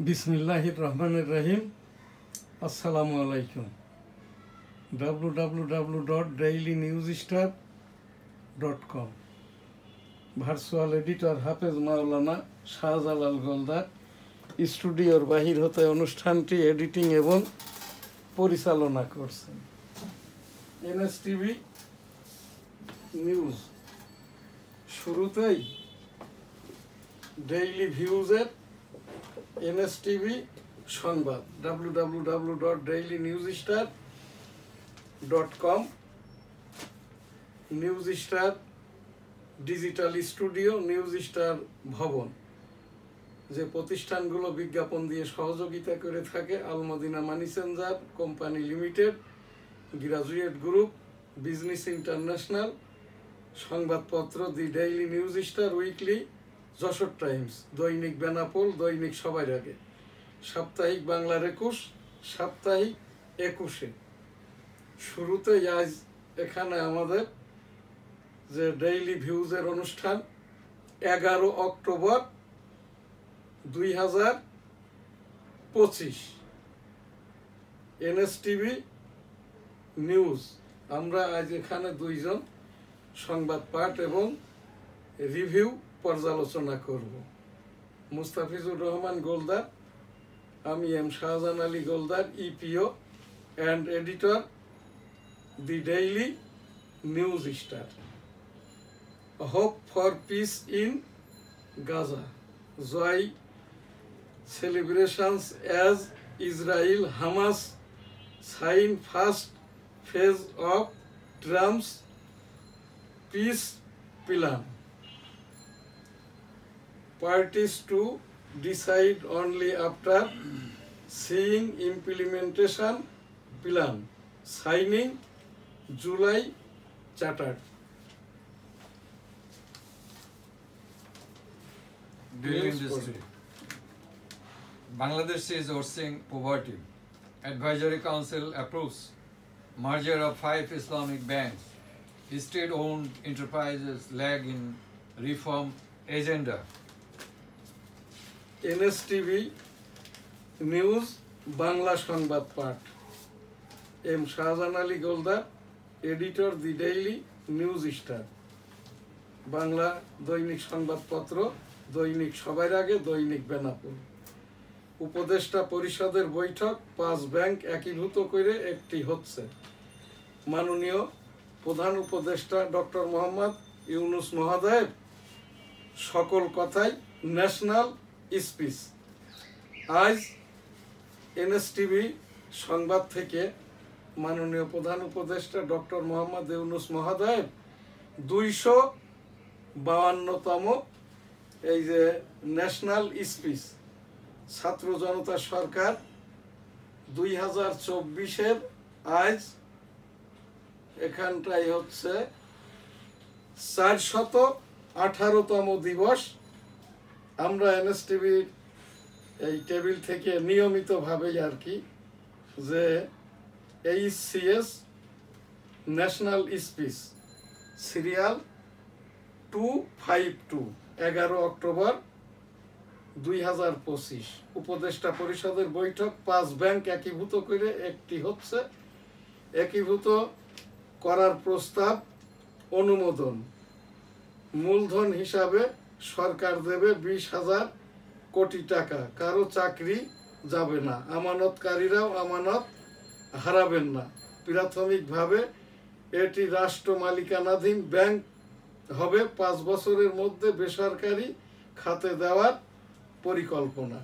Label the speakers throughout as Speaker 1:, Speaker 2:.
Speaker 1: বিসমিল্লাহির রহমানির রহিম। আসসালামু আলাইকুম। www.dailynewsstar.com ভার্চুয়াল এডিটর হাফেজ মাওলানা শাহজালাল গোলদার স্টুডিওর বাহির হতে অনুষ্ঠানটি এডিটিং এবং পরিচালনা করছেন এনএসটিভি নিউজ। শুরুতেই ডেইলি ভিউজের এনএসটিভি সংবাদ www.dailynewsstar.com News Star Digital Studio, News Star ভবন, যে প্রতিষ্ঠানগুলো বিজ্ঞাপন দিয়ে সহযোগিতা করে থাকে: Almadina money changer company limited, graduate group, business international, সংবাদপত্র the daily news Star, weekly Jessore times, দৈনিক বেনাপোল, দৈনিক সবার আগে, সাপ্তাহিক বাংলার 21, সাপ্তাহিক 21-এ। শুরুতেই আজ এখানে আমাদের যে ডেইলি ভিউজের অনুষ্ঠান 11 অক্টোবর 2025 এনএসটিভি নিউজ। আমরা আজ এখানে দুইজন সংবাদ পাঠ এবং রিভিউ পর্যালোচনা করব। মুস্তাফিজুর রহমান গোলদার, আমি M Shahjahan Ali Goldar, EPO and editor, the daily news star. Hope for peace in Gaza, joy celebrations as Israel Hamas sign first phase of Trump's peace plan. Parties to decide only after seeing implementation plan, signing July Charter.
Speaker 2: Daily industry. Bangladesh is worsening poverty. Advisory Council approves merger of 5 Islamic banks. State-owned enterprises lag in reform agenda.
Speaker 1: NSTV news Bangla সংবাদ পাঠ, M Shahjahan Ali Goldar, editor, the daily news Star. Bangla দৈনিক সংবাদপত্র, দৈনিক সবার আগে, দৈনিক বেনাপোল। উপদেষ্টা পরিষদের বৈঠক, 5 ব্যাংক একীভূত করে একটি হচ্ছে। মাননীয় প্রধান উপদেষ্টা ডক্টর মোহাম্মদ ইউনূস মহোদয়ের সকল কথাই ন্যাশনাল স্পিচ। আজ এনএসটিভি সংবাদ থেকে মাননীয় প্রধান উপদেষ্টা ডক্টর মোহাম্মদ ইউনূস মহোদয়ের 252তম এই যে ন্যাশনাল স্পিচ, ছাত্র জনতা সরকার 2024-এর আজ এখানটাই হচ্ছে 418তম দিবস। আমরা এনএসটিভির এই টেবিল থেকে নিয়মিতভাবেই আর কি যে এইচসিএস ন্যাশনাল স্পিচ সিরিয়াল 252, 11 অক্টোবর 2025। উপদেষ্টা পরিষদের বৈঠক, 5 ব্যাংক একীভূত করে একটি হচ্ছে। একীভূত করার প্রস্তাব অনুমোদন। মূলধন হিসাবে সরকার দেবে 20,000 কোটি টাকা। কারো চাকরি যাবে না, আমানতকারীরাও আমানত হারাবেন না। প্রাথমিকভাবে এটি রাষ্ট্র মালিকানাধীন ব্যাংক হবে। 5 বছরের মধ্যে বেসরকারি খাতে দেওয়ার পরিকল্পনা।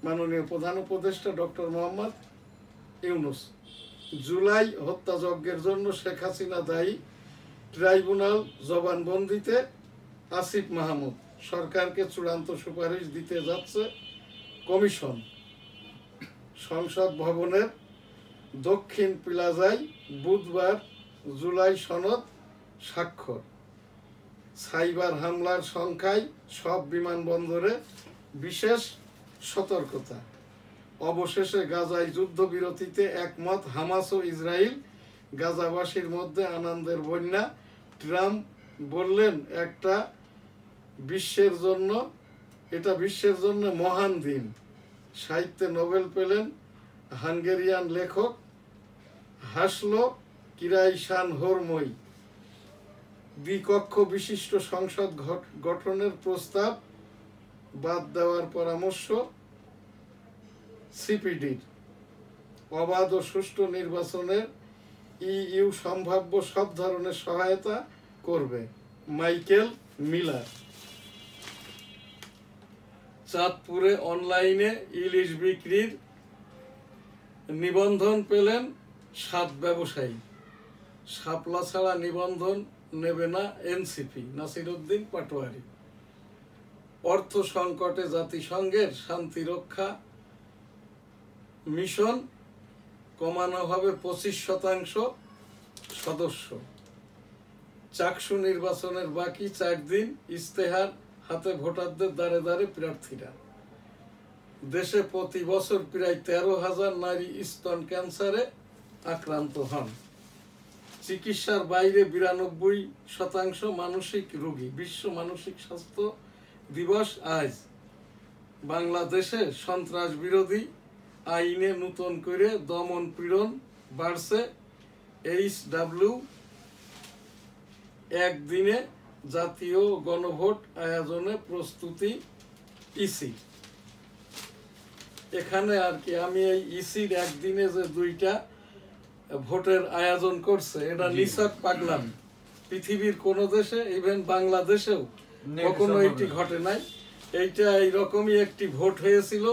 Speaker 1: মাননীয় প্রধান উপদেষ্টা ডক্টর মোহাম্মদ ইউনূস। জুলাই হত্যাযজ্ঞের জন্য শেখ হাসিনা দায়ী, ট্রাইব্যুনাল জবানবন্দিতে আসিফ মাহমুদ। সরকারকে চূড়ান্ত সুপারিশ দিতে যাচ্ছে কমিশন। সংসদ ভবনের দক্ষিণ প্লাজায় বুধবার জুলাই সনদ স্বাক্ষর। সাইবার হামলার সংখ্যায় সব বিমানবন্দরে বিশেষ সতর্কতা। অবশেষে গাজায় যুদ্ধবিরতিতে একমত হামাস ও ইসরায়েল। গাজাবাসীর মধ্যে আনন্দের বন্যা। ট্রাম্প বললেন, একটা বিশ্বের জন্য এটা বিশ্বের জন্য মহান দিন। সাহিত্যে নোবেল পেলেন হাঙ্গেরিয়ান লেখক হাসলো কিরাইশান হরমই। দ্বিকক্ষ বিশিষ্ট সংসদ গঠনের প্রস্তাব বাদ দেওয়ার পরামর্শ সিপিডির। অবাধ ও সুষ্ঠু নির্বাচনের ইইউ সম্ভাব্য সব ধরনের সহায়তা করবে মাইকেল মিলার। চাঁদপুরে অনলাইনে ইলিশ বিক্রির নিবন্ধন পেলেন 7 ব্যবসায়ী। শাপলা ছাড়া নিবন্ধন নেবে না এনসিপি, নাসিরউদ্দিন পাটোয়ারি। অর্থ সংকটে জাতিসংঘের শান্তিরক্ষা মিশন কমানো হবে 25% সদস্য। চাকসু নির্বাচনের বাকি 4 দিন, ইস্তেহার হাতে ভোটারদের দ্বারে দ্বারে প্রার্থীরা। দেশে প্রতি বছর প্রায় 13,000 নারী স্তন ক্যান্সারে আক্রান্ত হন। চিকিৎসার বাইরে 92% মানসিক রোগী। বিশ্ব মানসিক স্বাস্থ্য দিবস আজ। বাংলাদেশে সন্ত্রাস বিরোধী আইনে নতুন করে দমন পীড়ন বাড়ছে। HW একদিনে জাতীয় গণভোট আয়োজনে প্রস্তুতি ইসি। এখানে আর কি আমি এই ইসির একদিনে যে 2টা ভোটের আয়োজন করছে, এটা নিছক পাগলাম। পৃথিবীর কোন দেশে, ইভেন বাংলাদেশেও কখনো এটি ঘটে নাই। এইটা এইরকমই একটি ভোট হয়েছিল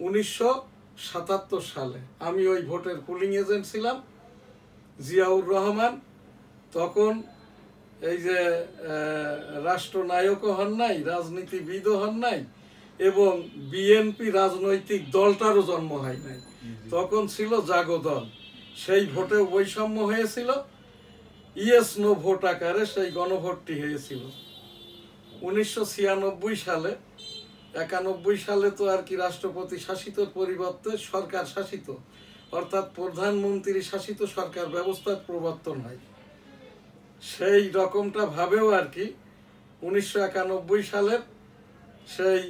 Speaker 1: 1977 সালে। আমি ওই ভোটের পুলিং এজেন্ট ছিলাম। জিয়াউর রহমান তখন এই যে রাষ্ট্রনায়কও হন নাই, রাজনীতিবিদও হন নাই, এবং বিএনপি রাজনৈতিক দলটারও জন্ম হয় নাই। তখন ছিল জাগো দল। সেই ভোটে বৈষম্য হয়েছিল। ইয়েস নো ভোট আকারে সেই গণভোটটি হয়েছিল 1996 সালে। 91 সালে তো আর কি রাষ্ট্রপতি শাসিত পরিবর্তে সরকার শাসিত, অর্থাৎ প্রধানমন্ত্রী শাসিত সরকার ব্যবস্থার প্রবর্তন হয়। সেই রকমটা ভাবেও আর কি 1991 সালের সেই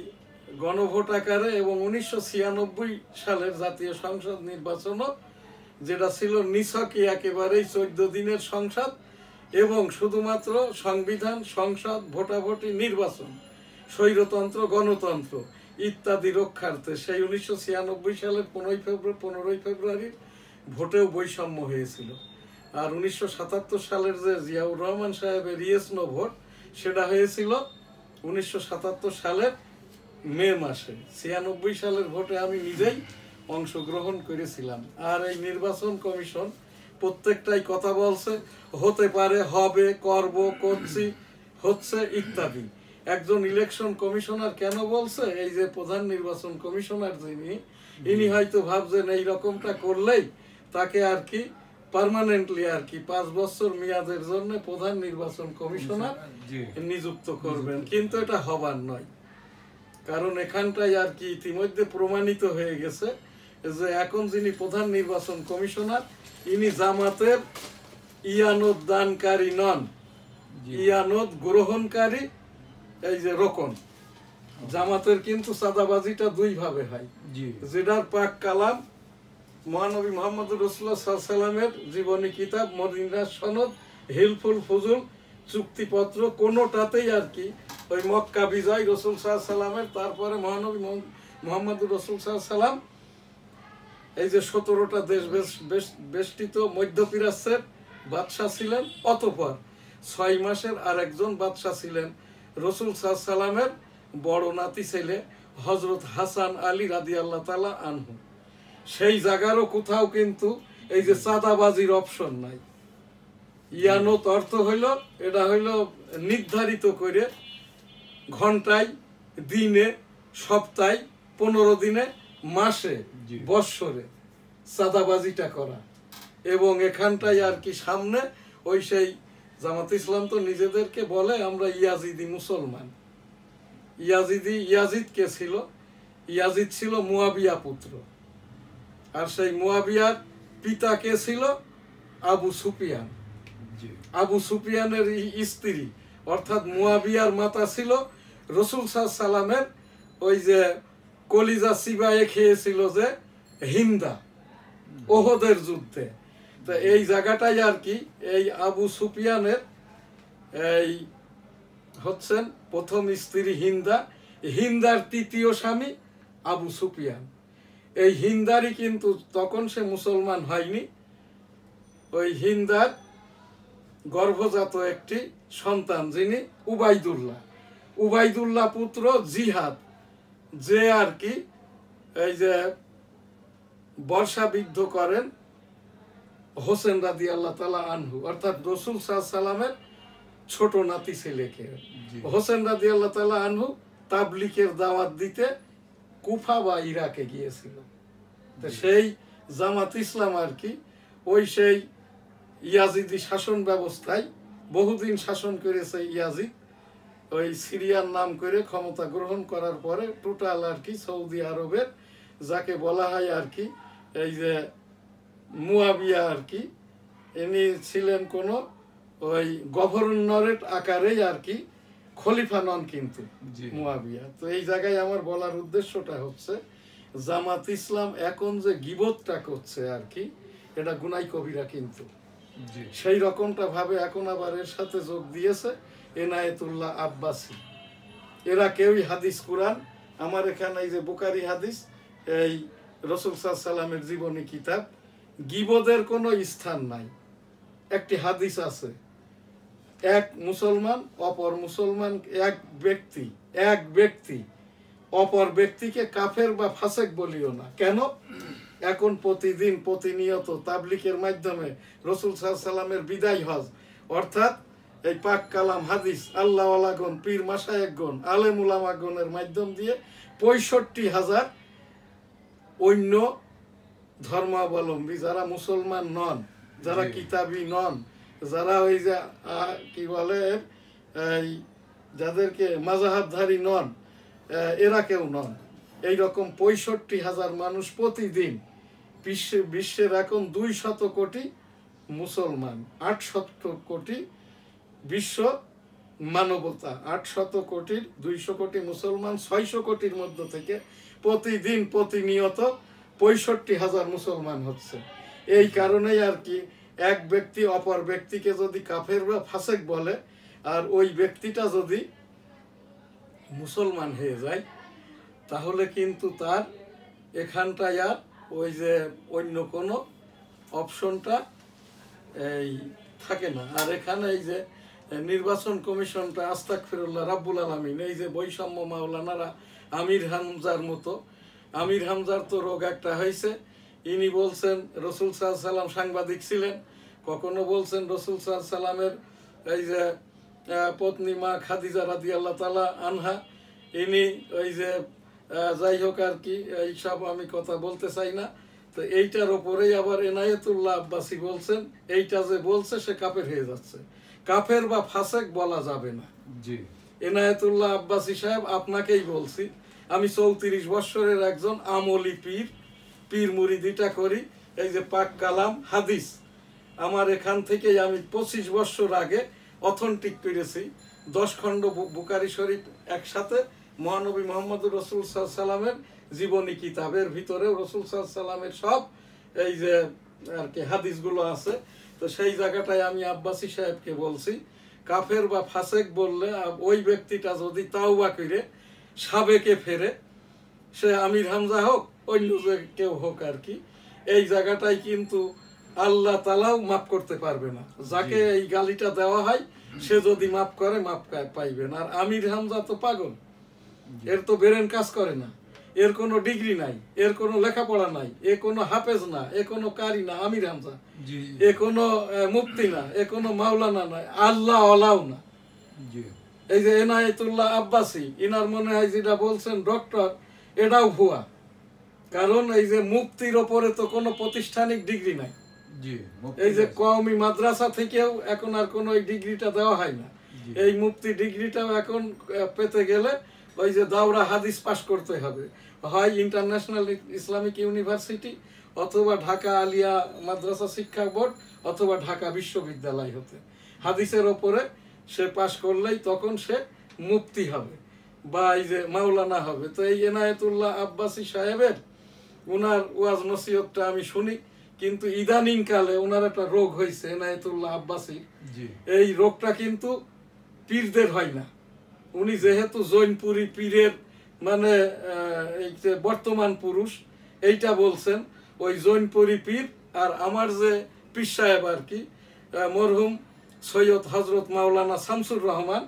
Speaker 1: গণভোট আকারে এবং 1996 সালের জাতীয় সংসদ নির্বাচনও, যেটা ছিল নিছকই একেবারেই 14 দিনের সংসদ এবং শুধুমাত্র সংবিধান, সংসদ, ভোটাভুটি, নির্বাচন, স্বৈরতন্ত্র, গণতন্ত্র ইত্যাদি রক্ষার্থে সেই 1996 সালের 15 ফেব্রুয়ারি ভোটেও বৈষম্য হয়েছিল। আর 1977 সালের যে জিয়াউর রহমান সাহেবের ইয়েস নো ভোট, সেটা হয়েছিল 1977 সালের মে মাসে। 96 সালের ভোটে আমি নিজেই অংশগ্রহণ করেছিলাম। আর এই নির্বাচন কমিশন প্রত্যেকটাই কথা বলছে, হতে পারে, হবে, করব, করছি, হচ্ছে ইত্যাদি। একজন ইলেকশন কমিশনার কেন বলছে, এই যে প্রধান নির্বাচন কমিশনার ইনি হয়তো ভাবছেন এই রকমটা করলেই তাকে আর কি পার্মানেন্টলি আর কি 5 বছর মেয়াদের জন্য প্রধান নির্বাচন কমিশনার নিযুক্ত করবেন, কিন্তু এটা হবার নয়। কারণ এখানটাই আর কি ইতিমধ্যে প্রমাণিত হয়ে গেছে যে এখন যিনি প্রধান নির্বাচন কমিশনার, ইনি জামাতের ইয়ানত দানকারী নন, ইয়ানত গ্রহণকারী। এই যে রকম জামাতের কিন্তু চাঁদাবাজিটা 2 ভাবে হয়। যেটার পাক কালাম মহানবী মুহাম্মদ রাসূলুল্লাহ সাল্লাল্লাহু আলাইহি ওয়াসাল্লামের জীবনী কিতাব, মদিনার সনদ, হিলফুল ফুজুল, চুক্তিপত্র, কোনোটাতেই আর কি ওই মক্কা বিজয় রাসূল সাল্লাল্লাহু আলাইহি ওয়াসাল্লামের, তারপরে মহানবী মুহাম্মদ রাসূল সাল্লাল্লাহু আলাইহি ওয়াসাল্লাম এই যে 17টা দেশ বেষ্টিত মধ্যপ্রাচ্যের বাদশাহ ছিলেন, অতঃপর 6 মাসের আর একজন বাদশাহ ছিলেন রাসূল সাল্লাল্লাহু আলাইহি ওয়াসাল্লামের বড় নাতি ছেলে হযরত হাসান আলী রাদিয়াল্লাহু তাআলা আনহু। সেই জায়গারও কোথাও কিন্তু এই যে চাঁদাবাজির অপশন নাই। ইয়ানত অর্থ হইল, এটা হইল নির্ধারিত করে ঘন্টায়, দিনে, সপ্তাহে, 15 দিনে, মাসে, বৎসরে চাঁদাবাজিটা করা। এবং এখানটাই আর কি সামনে ওই সেই জামাত ইসলাম তো নিজেদেরকে বলে আমরা ইয়াজিদি মুসলমান। ইয়াজিদ কে ছিল? ইয়াজিদ ছিল মুয়াবিয়া পুত্র। আর সেই মুয়াবিয়ার পিতা কে ছিল? আবু সুফিয়ান। আবু সুফিয়ানের স্ত্রী অর্থাৎ মুয়াবিয়ার মাতা ছিল রাসূল সাল্লাল্লাহু আলাইহি ওয়াসাল্লামের ওই যে কলিজা চিবায়ে খেয়েছিল যে হিন্দা ওহদের যুদ্ধে। তো এই জায়গাটাই আর কি এই আবু সুফিয়ানের এই হচ্ছেন প্রথম স্ত্রী হিন্দা, হিন্দার তৃতীয় স্বামী আবু সুফিয়ান। এই হিন্দারই কিন্তু তখন সে মুসলমান হয়নি, ওই হিন্দার গর্ভজাত একটি সন্তান যিনি উবাইদুল্লাহ পুত্র জিহাদ, যে আর কি এই যে বর্ষাবিদ্ধ করেন হোসেন রাদিয়াল্লাহু তাআলা আনহু, অর্থাৎ রাসূল সাল্লাল্লাহু আলাইহি সাল্লামের ছোট নাতি ছেলেকে। হোসেন রাদিয়াল্লাহু তাআলা আনহু তাবলিগের দাওয়াত দিতে কুফা বা ইরাকে গিয়েছিল। তো সেই জামাত ইসলাম আর কি ওই সেই ইয়াজিদি শাসন ব্যবস্থায় বহুদিন শাসন করেছে ইয়াজিদ, ওই সিরিয়ার নাম করে ক্ষমতা গ্রহণ করার পরে টোটাল আর কি সৌদি আরবের যাকে বলা হয় আর কি এই যে মুয়াবিয়া আর কি, ইনি ছিলেন কোন ওই গভর্নরেট আকারেই আর কি, খলিফা নন কিন্তু মুয়াবিয়া। তো এই জায়গায় আমার বলার উদ্দেশ্যটা হচ্ছে জামাত ইসলাম এখন যে গীবতটা করছে আর কি, এটা গুনাই কবিরা কিন্তু সেই রকমটা ভাবে এখন আবার এর সাথে যোগ দিয়েছে এনায়েতুল্লাহ আব্বাসী। এরা কেউই হাদিস কুরআন, আমার এখানে এই যে বুখারী হাদিস, এই রাসূল সাল্লাল্লাহু আলাইহি সাল্লামের জীবনী কিতাব, গীবতের কোনো স্থান নাই। একটি হাদিস আছে, এক মুসলমান অপর মুসলমান, এক ব্যক্তি অপর ব্যক্তিকে কাফের বা ফাসেক বলিও না। কেন? এখন প্রতিদিন প্রতিনিয়ত তাবলিগের মাধ্যমে রাসূল সাল্লাল্লাহু আলাইহি সাল্লামের বিদায় হজ, অর্থাৎ এই পাক কালাম হাদিস আল্লাহ ওয়ালাগণ পীর মাশায়েখগণ আলেম উলামাগণের মাধ্যম দিয়ে ৬৫,০০০ অন্য ধর্মাবলম্বী যারা মুসলমান নন, যারা কিতাবী নন, যারা ওই যে কি বলে এই যাদেরকে মাযহাবধারী নন, এরা কেউ নন, এইরকম ৬৫,০০০ মানুষ প্রতিদিন বিশ্বের এখন ২০০ কোটি মুসলমান, ৮০০ কোটি বিশ্ব মানবতা, ৮০০ কোটির ২০০ কোটি মুসলমান, ৬০০ কোটির মধ্য থেকে প্রতিদিন প্রতিনিয়ত ৬৫,০০০ মুসলমান হচ্ছে। এই কারণেই আর কি এক ব্যক্তি অপর ব্যক্তিকে যদি কাফের বা ফাসেক বলে, আর ওই ব্যক্তিটা যদি মুসলমান হয়ে যায়, তাহলে কিন্তু তার এখানটায় আর ওই যে অন্য কোনো অপশনটা এই থাকে না। আর এখানে এই যে নির্বাচন কমিশনটা আস্তাগফিরুল্লাহ রাব্বুল আলামিন, এই যে বৈষম্য মাওলানারা আমির হামজার মতো, আমির হামজার তো রোগ একটা হয়েছে, ইনি বলছেন রাসূল সাল্লাল্লাহু আলাইহি সাল্লাম সাংবাদিক ছিলেন, কখনো বলছেন রাসূল সাল্লাল্লাহু আলাইহি সাল্লামের এই যে পত্নী মা খাদিজা রাদিয়াল্লাহু তাআলা আনহা, ইনি ওই যে যাই হোক আর কি এইসব আমি কথা বলতে চাই না। তো এইটার ওপরেই আবার এনায়েতুল্লাহ আব্বাসী বলছেন এইটা যে বলছে সে কাফের হয়ে যাচ্ছে, কাফের বা ফাসেক বলা যাবে না।
Speaker 2: জি
Speaker 1: এনায়েতুল্লাহ আব্বাসী সাহেব, আপনাকেই বলছি, আমি ৩৪ বৎসরের একজন আমলি পীর মুরিদিটা করি, এই যে পাক কালাম হাদিস আমার এখান থেকেই আমি ২৫ বৎসর আগে অথেন্টিক করেছি 10 খণ্ড বুখারী শরীফ একসাথে মহানবী মুহাম্মদুর রাসূল সাল্লাল্লাহু আলাইহি সাল্লামের জীবনী কিতাবের ভিতরে রাসূল সাল্লাল্লাহু আলাইহি সাল্লামের সব এই যে আর কি হাদিসগুলো আছে। তো সেই জায়গাটায় আমি আব্বাসী সাহেবকে বলছি, কাফের বা ফাসেক বললে ওই ব্যক্তিটা যদি তাওবা করে সাবেকে ফেরে, সে আমির হামজা হোক অন্য যে কেউ হোক আর কি, এই জায়গাটায় কিন্তু আল্লাহ তাআলাও মাফ করতে পারবে না। যাকে এই গালিটা দেওয়া হয় সে যদি মাফ করে মাফ পাইবেন। আর আমির হামজা তো পাগল, এর তো ব্রেন কাজ করে না, এর কোনো ডিগ্রি নাই, এর কোনো লেখাপড়া নাই, এ কোনো হাফেজ না, এ কোনো কারি না, আমির হামজা এ কোনো মুফতি না, এ কোনো মাওলানা না, আল্লাহ ওয়ালাও না। এই যে এনায়েতুল্লাহ আব্বাসী, ইনার মনে হয় যেটা বলছেন ডক্টর, এটাও ভুয়া। কারণ এই যে মুফতির ওপরে তো কোনো প্রাতিষ্ঠানিক ডিগ্রি নাই, এই যে কওমি মাদ্রাসা থেকেও এখন আর কোনো ওই ডিগ্রিটা দেওয়া হয় না। এই মুফতি ডিগ্রিটাও এখন পেতে গেলে ওই যে দাওরা হাদিস পাস করতে হবে, হয় ইন্টারন্যাশনাল ইসলামিক ইউনিভার্সিটি, অথবা ঢাকা আলিয়া মাদ্রাসা শিক্ষা বোর্ড, অথবা ঢাকা বিশ্ববিদ্যালয় হতে হাদিসের ওপরে সে পাস করলেই তখন সে মুফতি হবে। বা এই যে মাওলানা হবে। তো এই এনায়েতুল্লাহ আব্বাসী সাহেবের ওনার ওয়াজ নসিহতটা আমি শুনি, কিন্তু ইদানিং কালে ওনার একটা রোগ হয়েছে এনায়েতুল্লাহ আব্বাসী। এই রোগটা কিন্তু পীরদের হয় না। উনি যেহেতু জৈনপুরি পীরের মানে এই যে বর্তমান পুরুষ এইটা বলছেন, ওই জৈনপুরি পীর আর আমার যে পীর সাহেব আর কি মরহুম সৈয়দ হজরত মাওলানা শামসুর রহমান,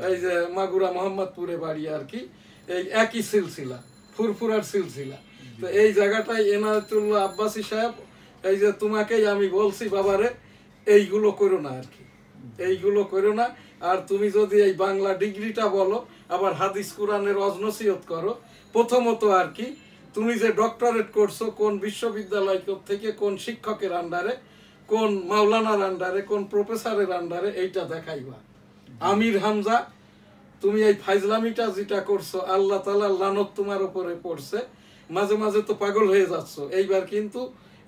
Speaker 1: এই যে মাগুরা মোহাম্মদপুরে বাড়ি আর কি, এই একই সিলসিলা, ফুরফুরার সিলসিলা। তো এই জায়গাটায় এনায়েতুল্লাহ আব্বাসী সাহেব এই যে তোমাকেই আমি বলছি বাবারে এইগুলো করো না আর কি, এইগুলো করো না। আর তুমি যদি এই বাংলা ডিগ্রিটা বলো আবার হাদিস কোরআনের অজনসিয়ত করো, প্রথমত আর কি তুমি যে ডক্টরেট করছো কোন বিশ্ববিদ্যালয় থেকে, কোন শিক্ষকের আন্ডারে, কোন মাওলানার আন্ডারে, কোন প্রফেসরের আন্ডারে, এইটা দেখাইবা। আমির হামজা তুমি এই ফাইজলামিটা যেটা করছো আল্লাহ তাআলার লানত তোমার উপরে পড়ছে, মাঝে মাঝে তো পাগল হয়ে যাচ্ছ।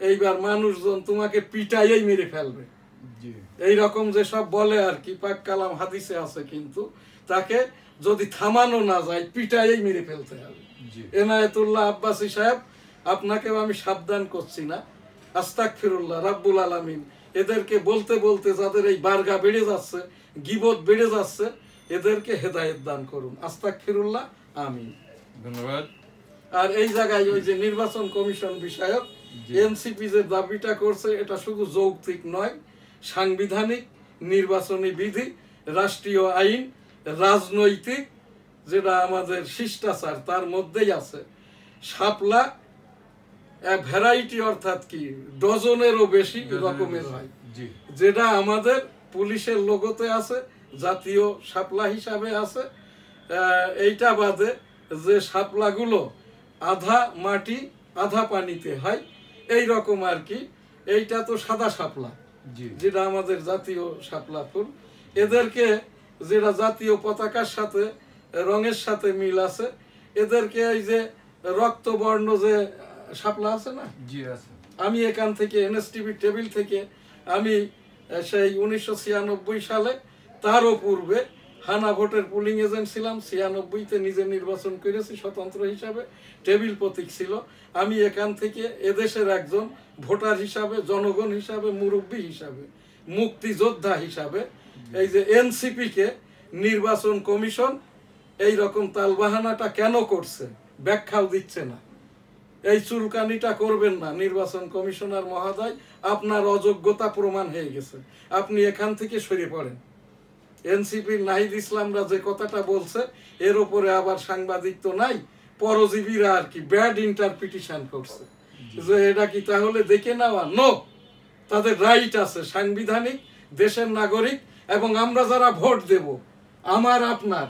Speaker 1: এইবার মানুষজন তোমাকে পিটাইয়েই মেরে ফেলবে। এই রকম যে সব বলে আর কি, পাক কালাম হাদিসে আছে, কিন্তু তাকে যদি থামানো না যায় পিটাইয়েই মেরে ফেলতে হবে। এনায়েতুল্লাহ আব্বাসী সাহেব আপনাকেও আমি সাবধান করছি না, আস্তাগফিরুল্লাহ রাব্বুল আলামিন এদেরকে বলতে বলতে যাদের এই বারগা বেড়ে যাচ্ছে, গীবত বেড়ে যাচ্ছে, এদেরকে হেদায়েত দান করুন। আস্তাগফিরুল্লাহ, আমিন।
Speaker 2: ধন্যবাদ।
Speaker 1: আর এই জায়গায় ওই যে নির্বাচন কমিশন বিষয়ক এনসিপি যে দাবিটা করছে, এটা শুধু যৌক্তিক নয়, সাংবিধানিক, নির্বাচনী বিধি, রাষ্ট্রীয় আইন, রাজনৈতিক যেটা আমাদের শিষ্টাচার তার মধ্যেই আছে। শাপলা ভ্যারাইটি অর্থাৎ কি ডজনেরও বেশি রকমের হয়, যেটা আমাদের পুলিশের লোগোতে আছে, জাতীয় শাপলা হিসাবে আছে। এইটা বাদে যে শাপলাগুলো আধা মাটি আধা পানিতে হয় এই রকম আর কি, এইটা তো সাদা শাপলা যেটা আমাদের জাতীয় শাপলা ফুল। এদেরকে যেটা জাতীয় পতাকার সাথে রঙের সাথে মিল আছে, এদেরকে এই যে রক্তবর্ণ যে শাপলা আছে না, আমি এখান থেকে এনএসটিভি টেবিল থেকে আমি সেই 1996 সালে, তারও পূর্বে হানা ভোটের পুলিং এজেন্ট ছিলাম। 96-তে নিজে নির্বাচন করেছি স্বতন্ত্র হিসাবে, টেবিল প্রতীক ছিল। আমি এখান থেকে এদেশের একজন ভোটার হিসাবে, জনগণ হিসাবে, মুরব্বী হিসাবে, মুক্তিযোদ্ধা হিসাবে এই যে এনসিপি কে নির্বাচন কমিশন এই রকম তালবাহানাটা কেন করছে ব্যাখ্যাও দিচ্ছে না। এই চুলকানিটা করবেন না নির্বাচন কমিশনার মহোদয়, আপনার অযোগ্যতা প্রমাণ হয়ে গেছে, আপনি এখান থেকে সরে পড়েন। এনসিপির নাহিদ ইসলামরা যে কথাটা বলছে এর উপরে আবার সাংবাদিক তো নাই, পরজীবীরা আর কি ব্যাড ইন্টারপ্রিটেশন করছে যে এটা কি তাহলে দেখে নেওয়া। নো, তাদের রাইট আছে সাংবিধানিক, দেশের নাগরিক, এবং আমরা যারা ভোট দেব আমার আপনার